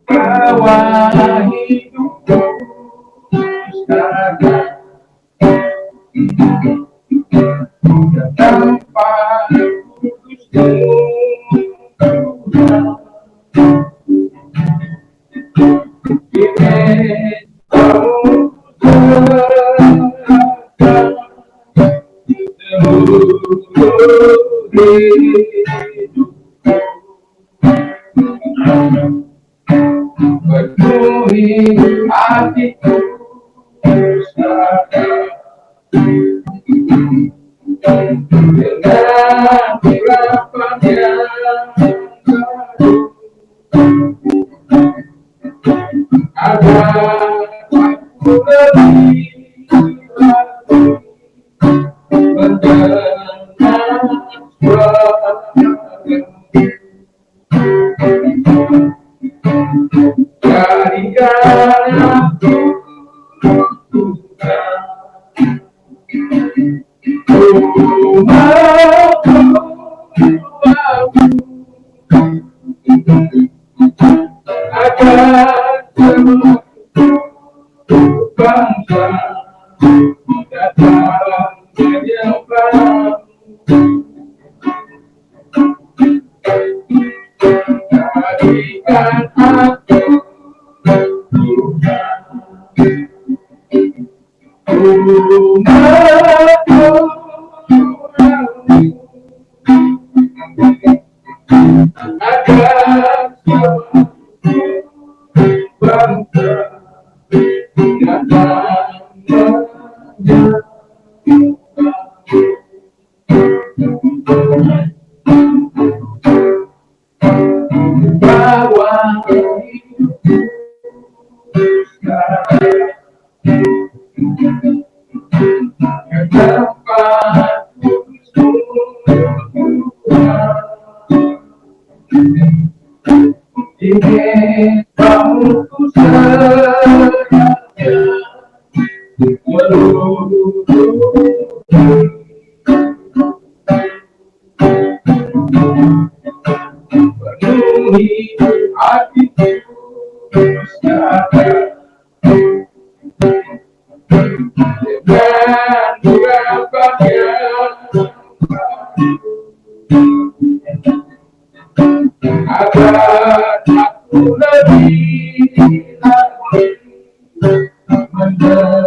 Bawa hidupku sekarang ke tempat kudusmu, bimbing kamu seluruh hidup, penuhi hatiku sekarang dengan harapan yang baru, agar aku lebih lagi mendengar suaramu. Jadikan aku rumahku, agar seluruh bangsa datang menyembahmu. Jadikan aku rumahku, agar seluruh bangsa datang bawa hidupku sekarang ke tempat kudusmu, bimbing kamu ku serahkan seluruh penuhi hatiku sekarang dengan harapan yang agar aku lebih lagi mendengar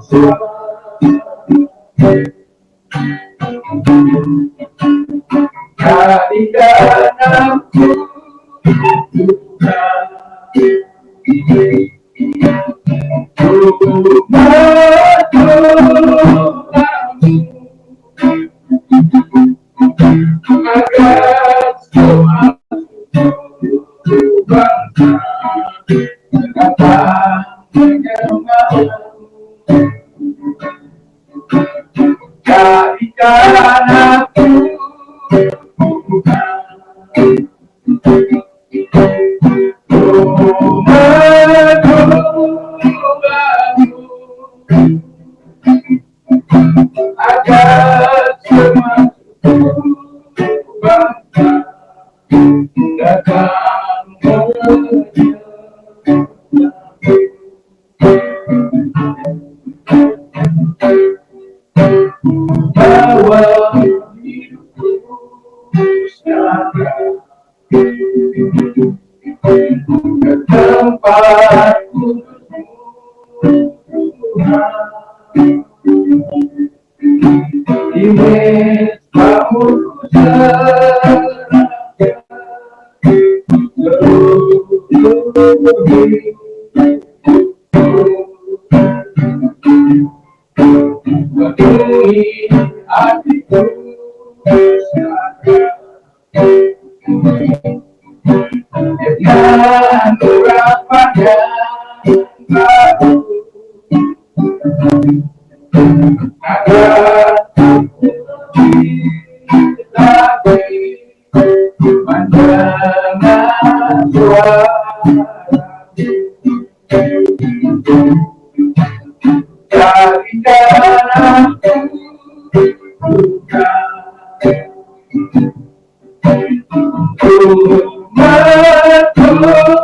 suaramu. Jadikan aku agar semua bangsa datang menyembahmu. Jadikan aku agar semua bangsa datang bawa hidupku sekarang ke tempat bimbing kamu serahkan seluruh penuhi hatiku sekarang dengan harapan yang baru, agar lagi mendengar suaramu. Jadikan aku rumahku,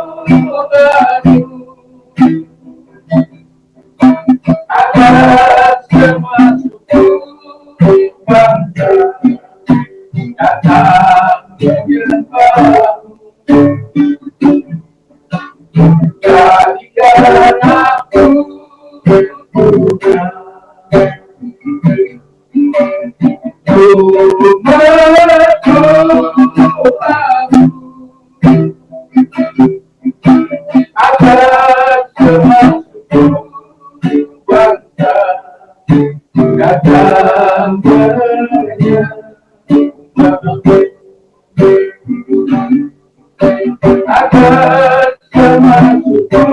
agar semampuku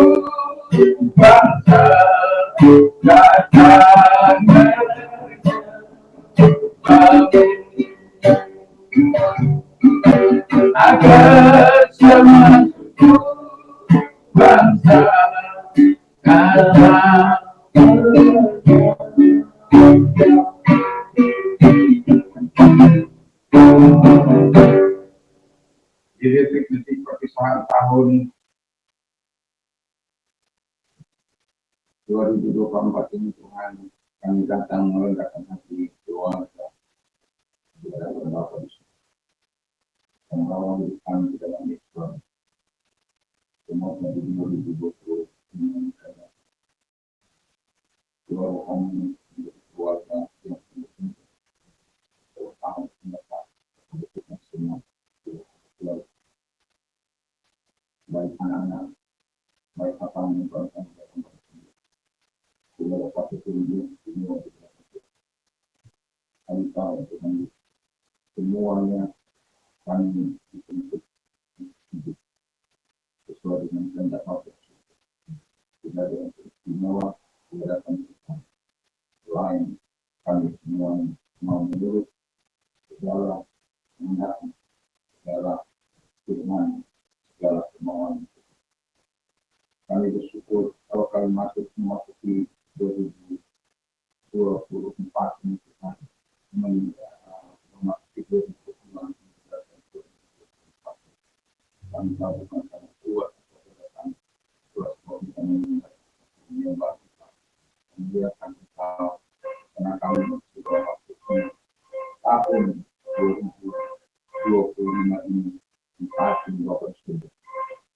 bangsa dan agar semampuku bangsa kata di detik-detik perpisahan tahun 2024 ini Tuhan kami datang merendahkan hati keluarga saudara Bapak membawa hidup kami di dalam Islam semoga di 2020 ini keluarga kami menjadi keluarga yang sungguh terutama mendapat kebutuhan semua keluarga baik anak-anak baik pasangan yang bersama keluarga satu keluarga semua kami tahu dengan semuanya kami dituntut hidup sesuai dengan kehendak Allah. Tidak ada yang istimewa, tidak ada yang lain. Kami semua mau menurut segala kehendak, segala firman, segala kemauan. Kami bersyukur kalau kami memasuki 2024 ini Tuhan memasuki 2024. Kami tahu bukan kami kuat, kami kuat kalau kita menyembah kita, membiarkan kita, karena kami sudah waktunya tahun 2025 ini di hati Bapak Surga.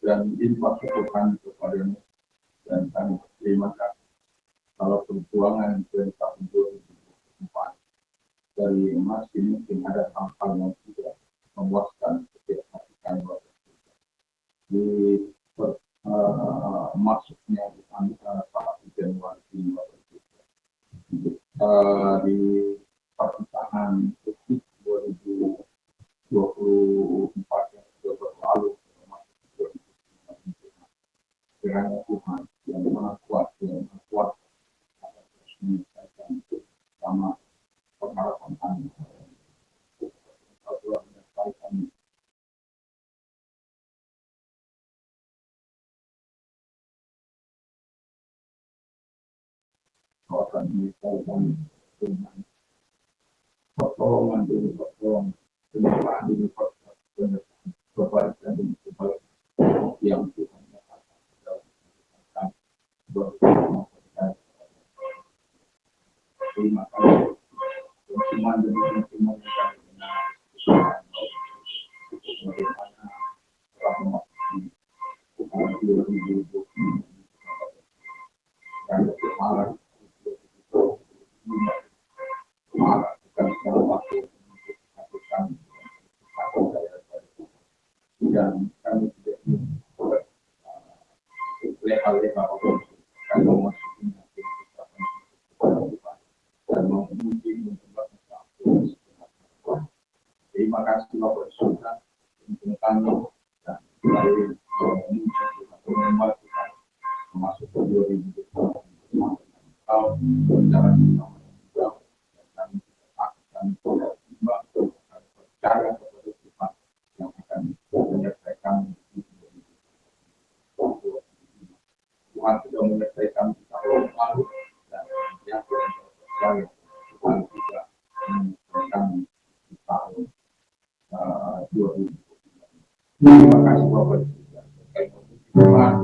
Dan infak syukur kami kepadamu dan kami terima kasih kalau perjuangan dari tahun 2024 dari masih mungkin ada hal-hal yang tidak memuaskan setiap hati kami Bapak Surga. Di masuknya di antara 1 Januari ini Bapak Surga. Di perpisahan detik 2024 yang sudah berlalu kiranya Tuhan yang maha kuat akan terus menyelesaikan sama pengharapan kami. Tuhan menyertai kami. Tuhan menyertai kami dengan pertolongan demi pertolongan, penyertaan demi penyertaan, kebaikan demi kebaikan yang Tuhan terima kasih firman demi firman yang kami dengar bagaimana telah memasuki tahun 2020 dan berharap bukan secara waktu untuk kami dan kami tidak ingin leha-leha kami memasuki dan menguji mencoba. Terima kasih Bapak Surga untuk kami dan melalui menyembah kita masuk ke 2020 tahun berjalan bersama dan kami akan berjumpa percaya kepada Tuhan yang akan menyertai kami di 2020. Tuhan sudah menyertai kami di tahun lalu dan yang percaya Tuhan juga menyertai kami di tahun 2020. Terima kasih Bapak Surga. Tuhan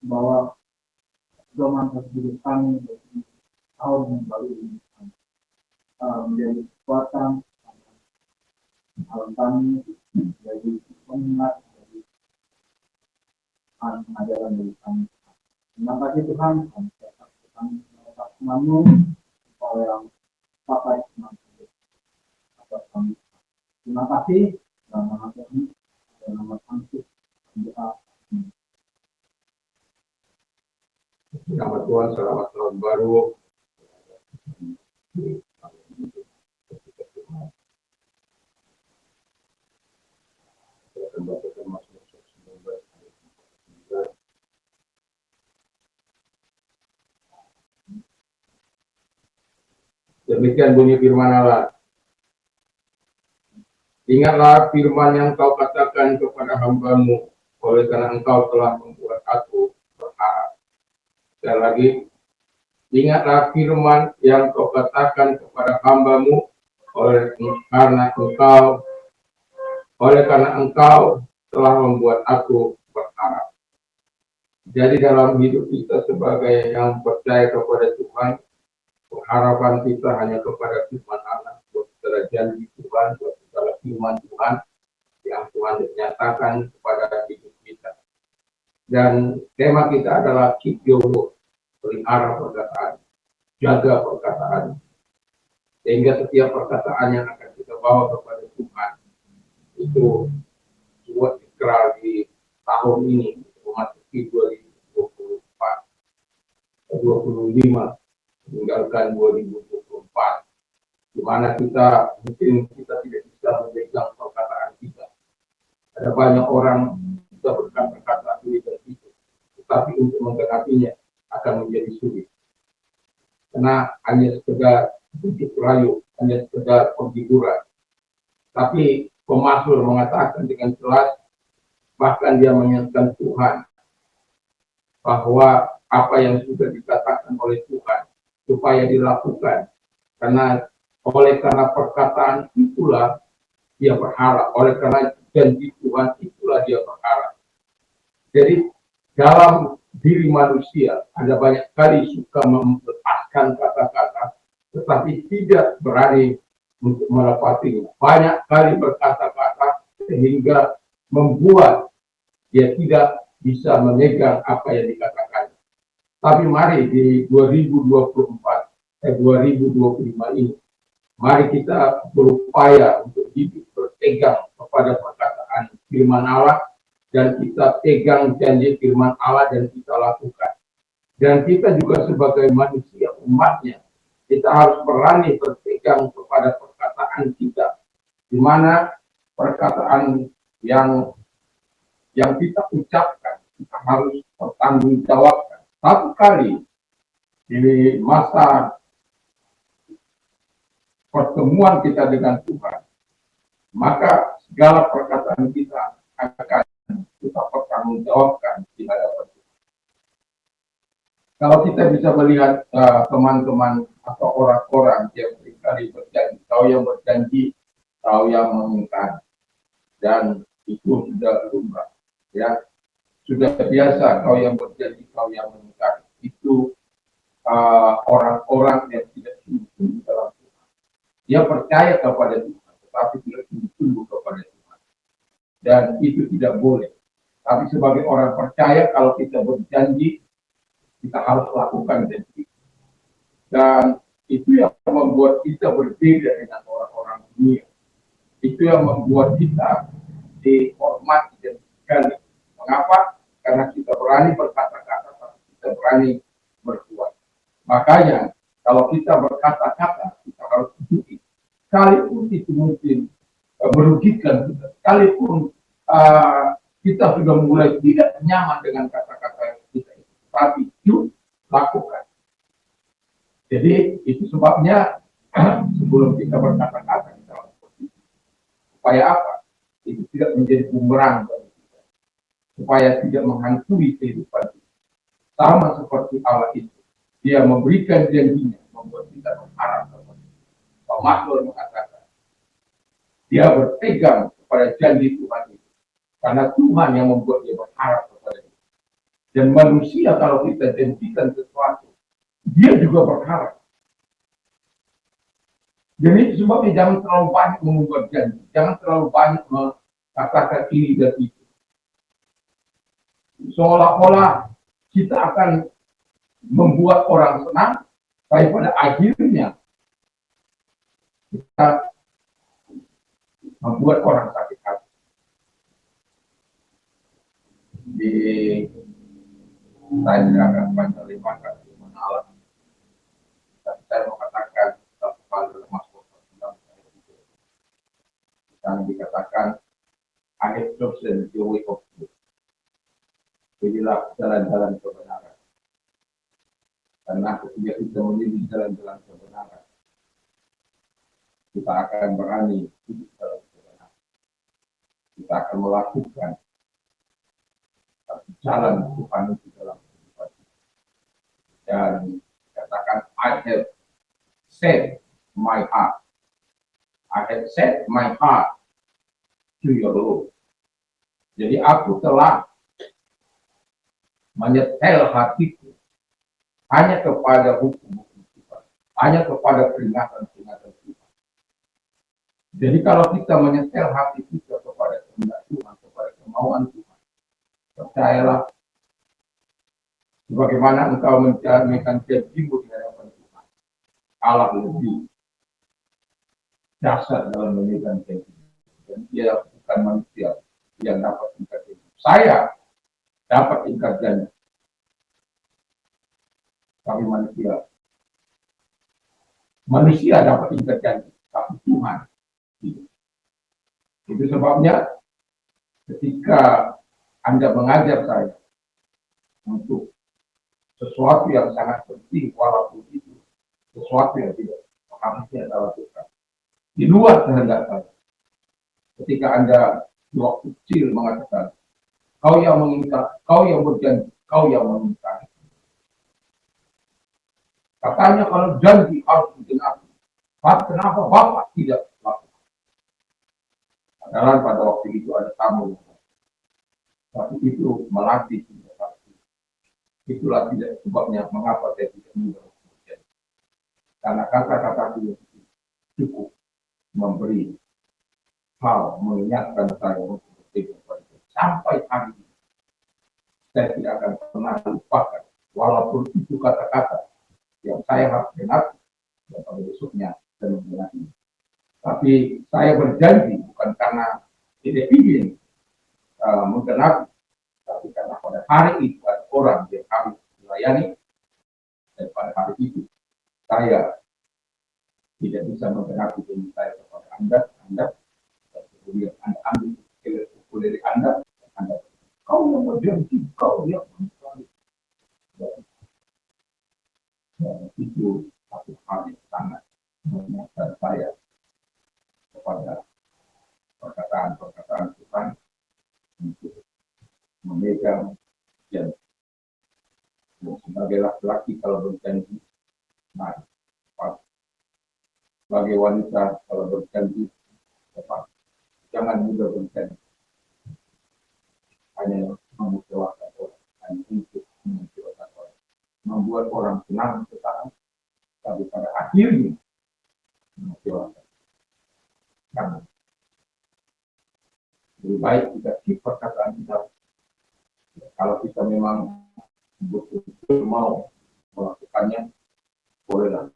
bahwa zaman hidup kami tahun yang baru ini menjadi kekuatan alam kami, menjadi pengingat dari pengajaran dari kami. Terima kasih Tuhan, kami mengucap namamu supaya yang pakai atas kami. Terima kasih, dalam nama Tuhan, dalam nama Yesus. Nama Tuhan, selamat tahun baru. Demikian bunyi firman Allah. Ingatlah firman yang kau katakan kepada hambamu, oleh karena engkau telah membuat aku berharap. Sekali lagi, ingatlah firman yang kau katakan kepada hambamu, oleh karena engkau telah membuat aku berharap. Jadi dalam hidup kita sebagai yang percaya kepada Tuhan, pengharapan kita hanya kepada firman Allah, segala janji Tuhan, segala firman Tuhan yang Tuhan nyatakan kepada hidup kita. Dan tema kita adalah keep your word, pelihara perkataan, jaga perkataan, sehingga setiap perkataan yang akan kita bawa kepada Tuhan itu buat ikrar di tahun ini memasuki 2024, 25 meninggalkan 2024, di mana mungkin kita tidak bisa memegang perkataan kita. Ada banyak orang bisa berkata-kata ini dan itu, tetapi untuk menggenapinya akan menjadi sulit. Karena hanya sekedar bujuk rayu, hanya sekedar penghiburan. Tapi pemazmur mengatakan dengan jelas, bahkan dia mengingatkan Tuhan bahwa apa yang sudah dikatakan oleh Tuhan supaya dilakukan, karena perkataan itulah dia berharap, oleh karena janji Tuhan itulah dia berharap. Jadi dalam diri manusia ada banyak kali suka melepaskan kata-kata, tetapi tidak berani untuk melepasinya. Banyak kali berkata-kata sehingga membuat dia tidak bisa memegang apa yang dikatakan. Tapi mari di 2024, 2025 ini, mari kita berupaya untuk hidup berpegang kepada perkataan firman Allah, dan kita pegang janji firman Allah dan kita lakukan. Dan kita juga sebagai manusia umatnya, kita harus berani berpegang kepada perkataan kita, di mana perkataan yang kita ucapkan kita harus bertanggungjawabkan. Satu kali di masa pertemuan kita dengan Tuhan, maka segala perkataan kita akan kita pertanggungjawabkan di hadapan Tuhan. Kalau kita bisa melihat teman-teman atau orang-orang yang seringkali berjanji, kau yang berjanji, kau yang mengingkari, dan itu sudah lumrah, ya sudah biasa kau yang berjanji, kau yang mengingkari. Itu orang-orang yang tidak sungguh-sungguh dalam Tuhan. Dia percaya kepada Tuhan, tetapi tidak sungguh-sungguh kepada Tuhan. Dan itu tidak boleh. Tapi sebagai orang percaya, kalau kita berjanji, kita harus lakukan janji. Dan itu yang membuat kita berbeda dengan orang-orang dunia. Itu yang membuat kita dihormati dan dihargai. Mengapa? Karena kita berani berkata-kata, tapi kita berani berbuat. Makanya kalau kita berkata-kata, kita harus tunjukin. Sekalipun itu mungkin merugikan kita, sekalipun kita sudah mulai tidak nyaman dengan kata-kata kita, tapi itu lakukan. Jadi itu sebabnya sebelum kita berkata-kata, kita harus seperti itu. Supaya apa? Itu tidak menjadi bumerang bagi kita. Supaya tidak menghantui kehidupan kita. Sama seperti Allah itu. Dia memberikan janjinya, membuat kita berharap kepada dia. Pak Mazmur mengatakan, dia berpegang kepada janji Tuhan itu. Karena Tuhan yang membuat dia berharap kepada dia. Dan manusia kalau kita janjikan sesuatu, dia juga berharap. Jadi sebabnya jangan terlalu banyak membuat janji, jangan terlalu banyak mengatakan ini dan itu. Seolah-olah kita akan membuat orang senang, tapi pada akhirnya kita membuat orang sakit hati. saya tidak akan menerima firman Allah. Dan saya mau katakan satu hal dalam Mazmur 49 yang dikatakan, I have chosen the way of truth. Pilihlah jalan-jalan kebenaran. Karena ketika kita memilih jalan-jalan kebenaran, kita akan berani hidup dalam kebenaran. Kita akan melakukan jalan Tuhan itu dalam kehidupan kita. Dan katakan, I have set my heart. I have set my heart to your law. Jadi aku telah menyetel hatiku hanya kepada hukum-hukum Tuhan, hanya kepada peringatan-peringatan Tuhan. Jadi kalau kita menyetel hati kita kepada kehendak Tuhan, kepada kemauan Tuhan, percayalah, sebagaimana engkau mencerminkan janjimu di hadapan Tuhan, Allah lebih dasar dalam memegang janji. Dan dia bukan manusia yang dapat ingkar janji. Saya dapat ingkar janji, tapi manusia dapat ingkar janji, tapi Tuhan tidak. Itu sebabnya ketika Anda mengajar saya untuk sesuatu yang sangat penting, walaupun itu sesuatu yang tidak harusnya adalah Tuhan, di luar kehendak saya. Ketika Anda di waktu kecil mengatakan, kau yang mengingat, kau yang berjanji, kau yang mengingat. Katanya kalau janji harus digenapi, kenapa Bapak tidak lakukan? Padahal pada waktu itu ada tamu, tapi itu melatih tidak pasti. Itulah tidak sebabnya mengapa saya tidak mudah berjanji. Karena kata-kata itu cukup memberi hal mengingatkan saya untuk berpikir sampai hari ini. Saya tidak akan pernah lupakan, walaupun itu kata-kata yang saya harus genap dan pada besoknya saya menggenapi. Tapi saya berjanji bukan karena tidak ingin menggenapi, tapi karena pada hari itu ada orang yang harus dilayani, dan pada hari itu saya tidak bisa menggenapi janji saya kepada Anda, dan kemudian Anda ambil buku dari Anda, kau yang berjanji, kau yang berjanji. Dan itu satu hal yang sangat mengingatkan saya kepada perkataan Tuhan untuk memegang janji. Dan sebagai laki-laki kalau berjanji, mari. Sebagai wanita kalau berjanji, tepat. Jangan mudah berjanji. Hanya mengecewakan orang, hanya untuk mengecewakan orang, membuat orang senang sesaat, tapi pada akhirnya mengecewakan. Karena lebih baik kita keep perkataan kita. Kalau kita memang betul-betul mau melakukannya, bolehlah.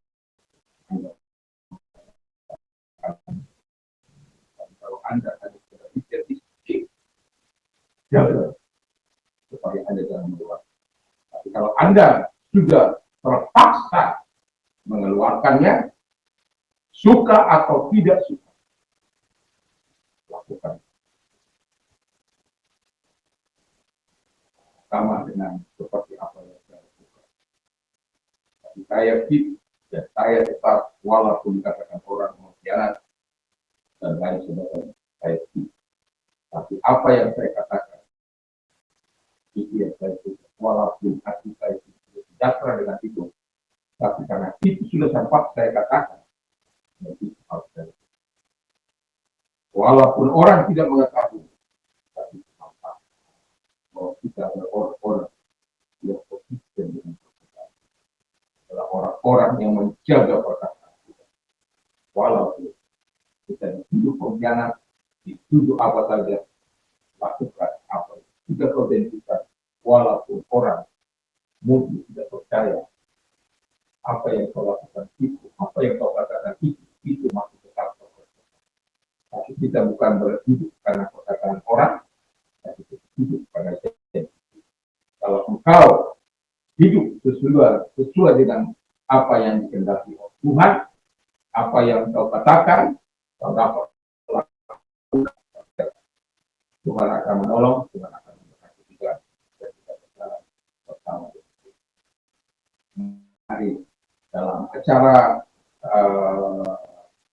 Kalau Anda ada berpikir sedikit, jaga supaya Anda jangan mengeluarkan. Tapi kalau Anda sudah terpaksa mengeluarkannya, suka atau tidak suka, lakukan. Sama dengan seperti apa yang saya lakukan. Tapi saya fit dan saya tetap, walaupun dikatakan orang mengkhianat dan lain sebagainya, saya fit. Tapi apa yang saya katakan, itu yang saya suka. Walaupun hati saya tidak sejahtera dengan itu, tapi karena itu sudah sempat saya katakan, dan itu harus saya. Walaupun orang tidak mengetahui, tapi sempat bahwa kita adalah orang-orang yang konsisten dengan perkataan. Adalah orang-orang yang menjaga perkataan kita. Walaupun kita dituduh pengkhianat, dituduh apa saja, lakukan apa yang sudah kau janjikan. Walaupun orang mungkin tidak percaya apa yang kau lakukan itu, apa yang kau katakan itu masih tetap perkataan. Tapi kita bukan berhidup karena perkataan orang, tapi kita hidup pada janji. Kalau engkau hidup sesuai dengan apa yang dikehendaki oleh Tuhan, apa yang kau katakan, kau dapat lakukan. Tuhan akan menolong, Tuhan akan memberkati kita dan kita berjalan bersama. Hari dalam acara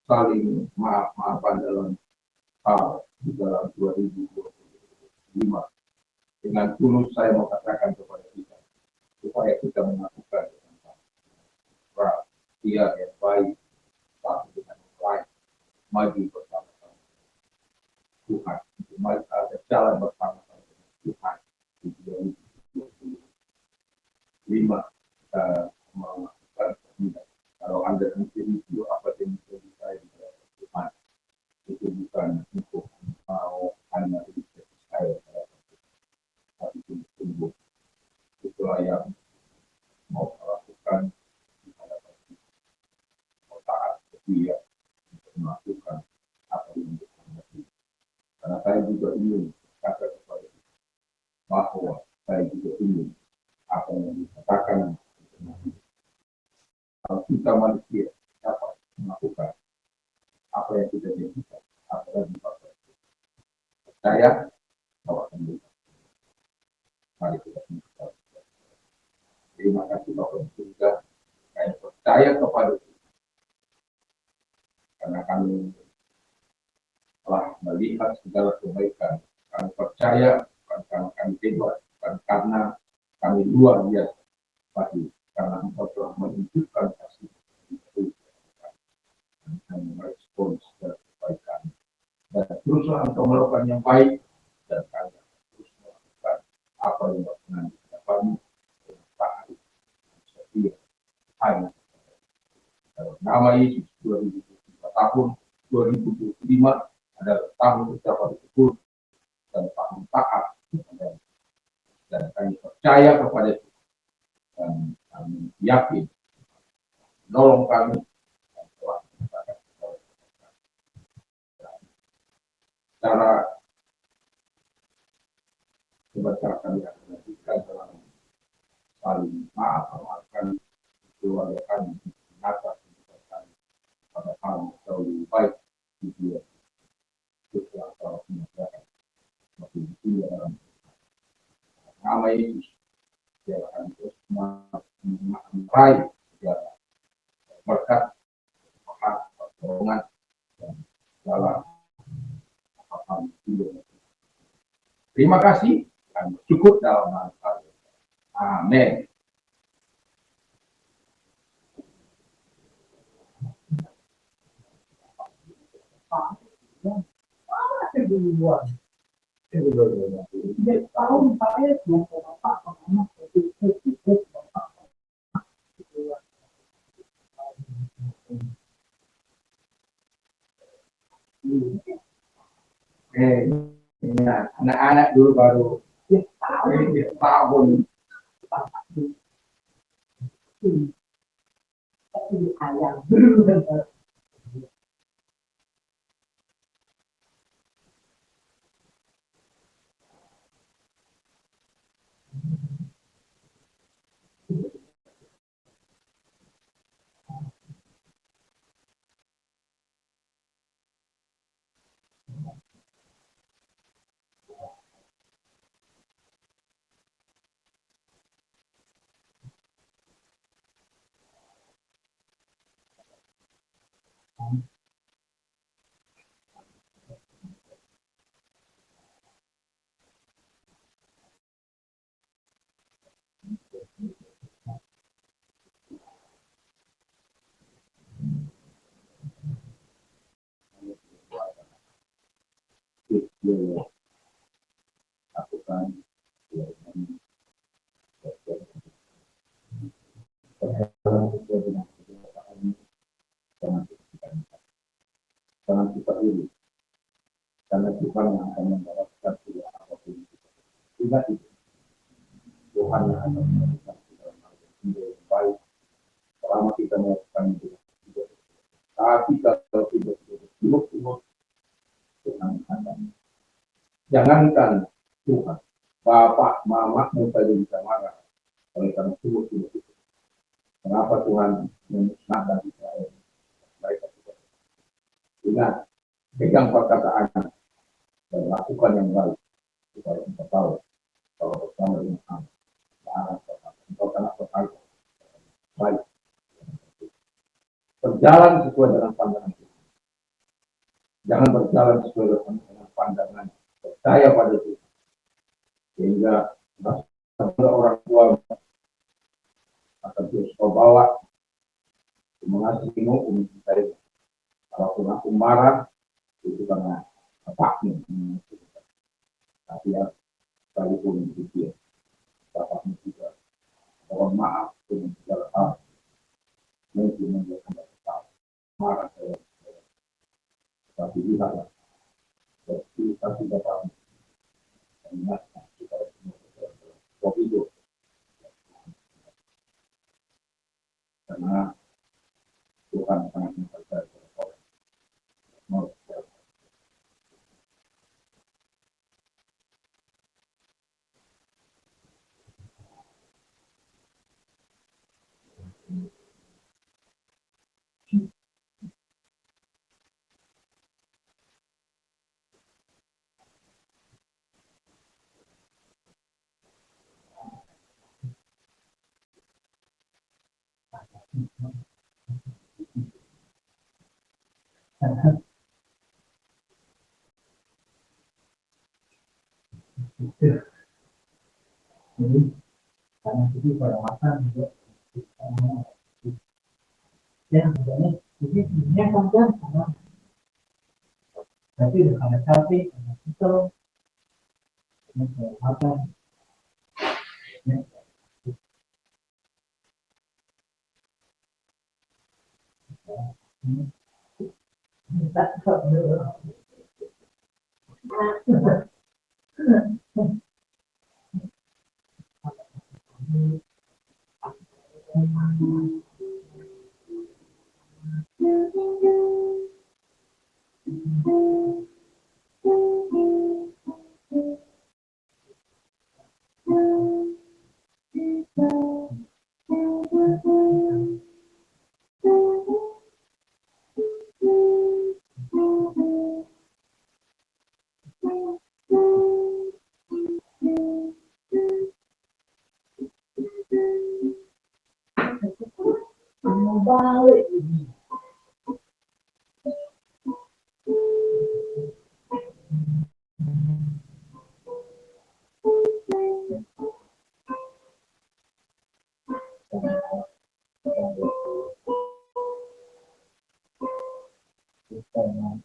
saling maaf-maafan dalam hal di dalam 2025, dengan tulus saya mau katakan kepada kita supaya kita melakukan dia yang baik satu dengan yang lain, maju bersama-sama Tuhan, ada jalan bersama-sama dengan Tuhan di 2025. Kita melakukan perbedaan. Kalau Anda mencari itu apa yang menjadi saya di dalam Tuhan, itu bukan untuk mau hanya di saya, tapi itu tumbuh. Itulah yang mau melakukan di hadapan kita. Mau taat setia untuk melakukan apa yang dikehendaki. Karena saya juga ingin kata kepada kita bahwa saya juga ingin apa yang dikatakan. Kalau kita manusia dapat melakukan apa yang kita janjikan, apa yang dipakai, percaya bahwa akan bisa. Mari kita minta. Terima kasih Bapak Ibu juga yang percaya kepada kita, karena kami telah melihat segala kebaikan. Kami percaya bukan karena kami hebat, bukan karena kami luar biasa, tapi karena Engkau telah menunjukkan kasih itu. Kami merespons segala kebaikan. Dan teruslah Engkau melakukan yang baik, dan kami terus melakukan apa yang berkenan di hadapan-Mu dengan taat, setia, hanya dalam nama Yesus. 2025 tahun 2025 adalah tahun ucapan syukur dan tahun taat, dan kami percaya kepada Tuhan dan kami yakin menolong kami dan telah menyatakan secara sebentar kami akan lanjutkan dalam saling maafkan keluarga kami, menata kehidupan kami pada hal yang jauh lebih baik di dunia setelah telah menyatakan makin tinggi dalam nama Yesus. Dia akan terus meraih segala berkat, pertolongan, dan segala hal hidup. Terima kasih dan bersyukur dalam nama Tuhan. Amin. Tahun saya Bapak pengamat anak-anak dulu baru tahun ayam lakukan jangan kita iri, karena Tuhan yang akan membalaskan segala apapun kita. Tuhan yang akan membalaskan segala hal yang baik selama kita melakukan itu. Tapi kalau tidak sibuk-sibuk, Tuhan akan. Jangankan Tuhan, bapak, mama saja bisa marah. Oleh karena itu, kenapa Tuhan memusnahkan Israel? Mereka tidak ingat, pegang perkataannya dan lakukan yang baik supaya kita tahu kalau bersama dengan Allah, engkau akan berkata baik, berjalan sesuai dengan pandangan Tuhan. Jangan berjalan sesuai dengan pandangan, percaya pada Tuhan. Sehingga orang tua akan terus kau bawa mengasihimu, mencintai. Kalaupun aku marah, itu karena bapakmu. Tapi ya, sekalipun itu bapakmu juga mohon maaf dengan segala hal. Mungkin dia akan tetap marah saya. Tapi lihatlah, tapi bapakmu mengingatkan supaya semua kau hidup. Karena Tuhan sangat mempercayai kepada orang. Jadi karena itu pada makan juga ya sebenarnya jadi sebenarnya kan sama tapi karena capek karena itu makan ya mau balik karena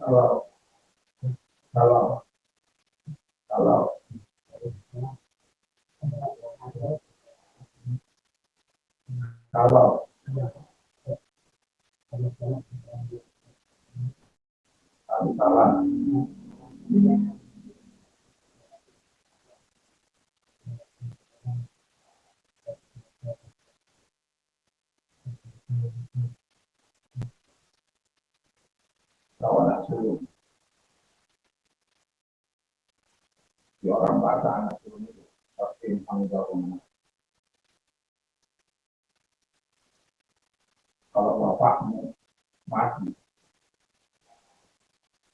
Kalau kalau kalau kalau kami salah, kawan asuh, di orang bahasa anak asuh itu pasti tanggung jawab. Kalau bapakmu mati,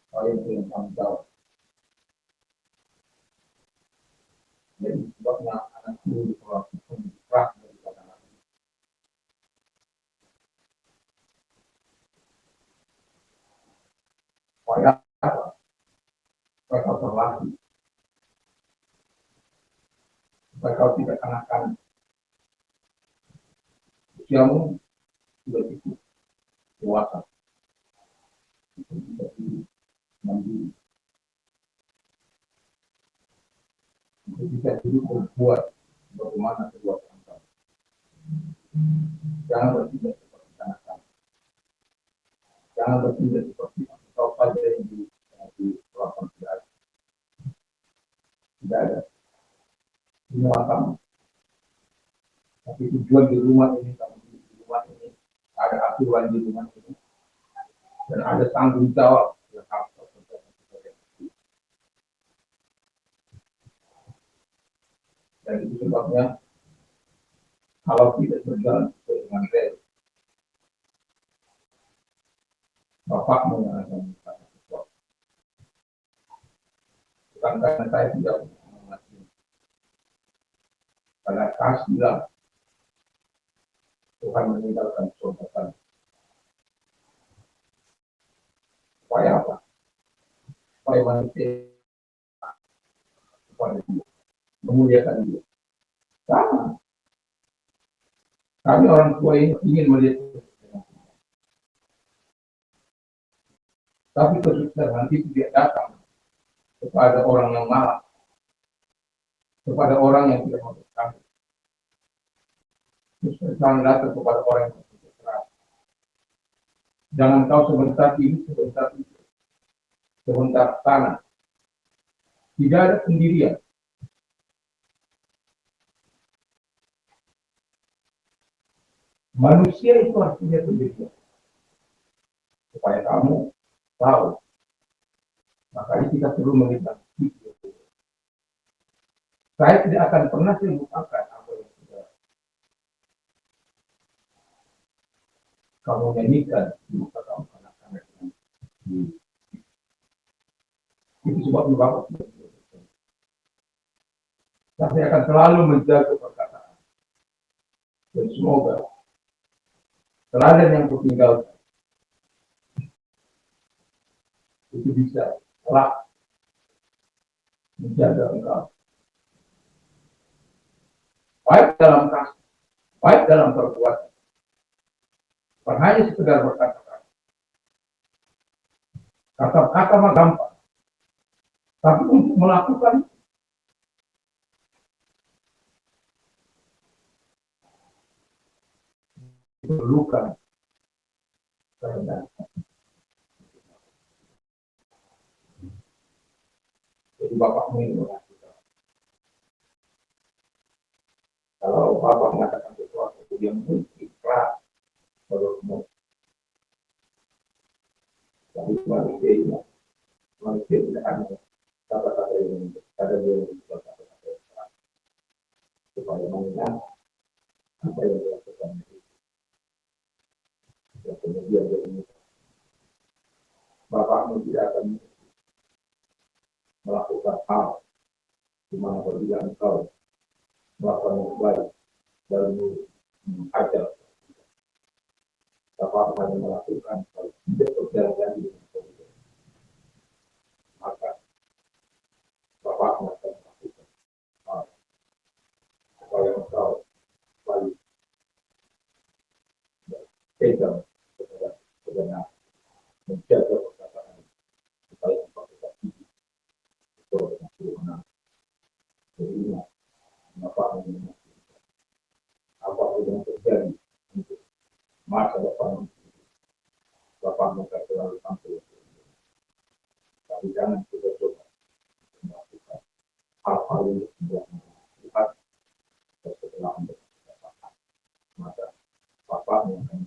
kalian punya tanggung jawab. Jadi sebabnya anak itu diperlakukan keras daripada anak. supaya kau tidak kanak-kanak. Usiamu sudah cukup dewasa untuk menjadi mandiri, untuk bisa dulu berbuat bagaimana kedua orang tua. Jangan bertindak seperti kanak-kanak. Jangan bertindak seperti kau saja yang di pelakon tidak ada. Tidak ada. Semua kamu. Tapi tujuan di rumah ini, kamu di rumah ini, ada aturan di rumah ini, dan ada tanggung jawab yang harus kau kerjakan sebagai istri. Dan itu sebabnya kalau tidak berjalan sesuai dengan rel, bapakmu yang akan melakukan sesuatu. Bukan karena saya tidak mengerti. Karena Kas bilang Tuhan meninggalkan surga. Supaya apa? Supaya manusia kepada dia, memuliakan dia. Sama. Kami orang tua ini ingin melihat kesuksesan. Tapi kesuksesan itu tidak datang kepada orang yang malas, kepada orang yang tidak mau bertanggung. Kesuksesan datang kepada orang yang bekerja keras. Jangan kau sebentar ini, sebentar itu, sebentar sana. Tidak ada pendirian. Manusia itu artinya pendirian. Supaya kamu tahu. Makanya kita perlu melihat video. Saya tidak akan pernah melupakan apa yang sudah kamu nyanyikan di muka kamu anak-anak ini. Itu sebabnya Bapak tidak bisa. Saya akan selalu menjaga perkataan. Dan semoga teladan yang kutinggalkan itu bisa kelak menjaga engkau. Baik dalam kasih, baik dalam perbuatan. Bukan hanya sekedar berkata-kata. Kata-kata mah gampang. Tapi untuk melakukan diperlukan kerendahan. Jadi Bapak mengingat kita. Kalau Bapak mengatakan sesuatu yang mungkin keras menurutmu, tapi manusia tidak hanya kata-kata yang ada di kata-kata yang keras, supaya mengingat apa yang dilakukan itu. Dan kemudian dia menyebut Bapakmu tidak akan melakukan hal di mana berbeda engkau melakukan yang baik lalu ajar. Bapak hanya melakukan kalau tidak berjalan lagi dengan kemudian, maka Bapak akan melakukan hal supaya engkau balik dan pegang kepada kebenaran, menjaga perkataan supaya engkau tetap hidup betul dengan kebenaran. Jadi ingat, Bapak mengingatkan apapun yang terjadi untuk masa depan Bapak mereka selalu tampil. Tapi jangan kita coba melakukan hal-hal yang Tuhan setelah mendapat maka Bapak akan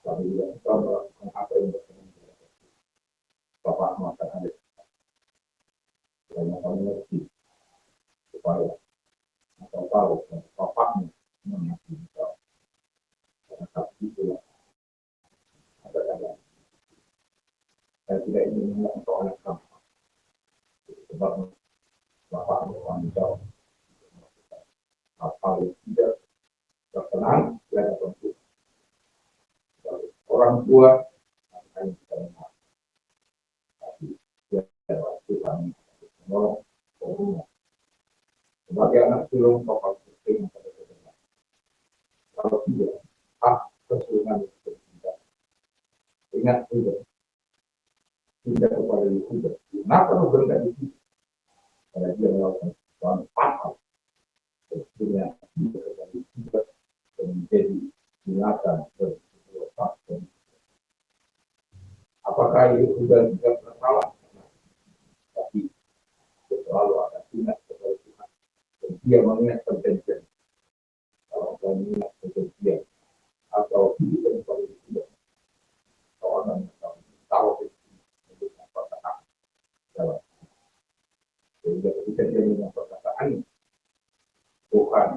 tapi juga kita melakukan apa yang berkenan Bapak akan ada dan akan mengerti supaya atau tahu Bapaknya mengerti kita karena tapi itulah ada saya tidak ingin melakukan oleh kamu sebab Bapak bertanggung jawab hal-hal yang tidak berkenan dan tentu orang tua akan kita dengar tapi Tuhan menolong rumah Sebagai anak sulung tokoh penting pada kebenaran. Kalau tidak, hak kesulungan itu tidak. Ingat tidak, tidak kepada tidak. Kenapa lu berada di sini? Karena dia melakukan sesuatu pasal. Sebetulnya tidak kepada tidak dan menjadi binatang bersebuah fakta. Apakah itu sudah tidak bersalah? Tapi selalu akan ingat kepada Tuhan. Dan dia mengingat perjanjian. Kalau dia mengingat perjanjian atau tidak kepada tidak, orang yang tahu itu perkataan dalam. Sehingga ketika dia mengingat perkataan Tuhan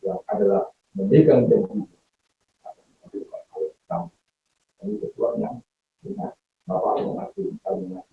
yang adalah memegang janji akan melakukan hal yang sama. Ini sesuatunya dengan Bapak mengatur kalimat.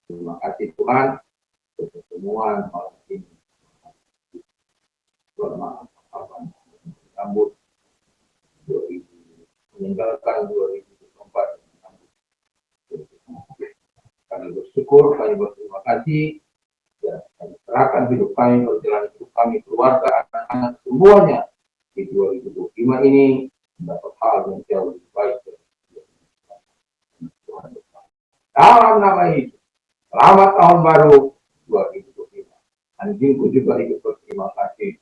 Terima kasih Tuhan untuk pertemuan malam ini. Selamat sambut 2000 meninggalkan 2024. Kami bersyukur, kami berterima kasih. Ya, kami serahkan hidup kami, perjalanan hidup kami, keluarga, anak-anak semuanya di 2025 ini mendapat hal yang jauh lebih baik. Dalam nama Yesus, selamat tahun baru 2025. Anjingku juga ikut berterima kasih.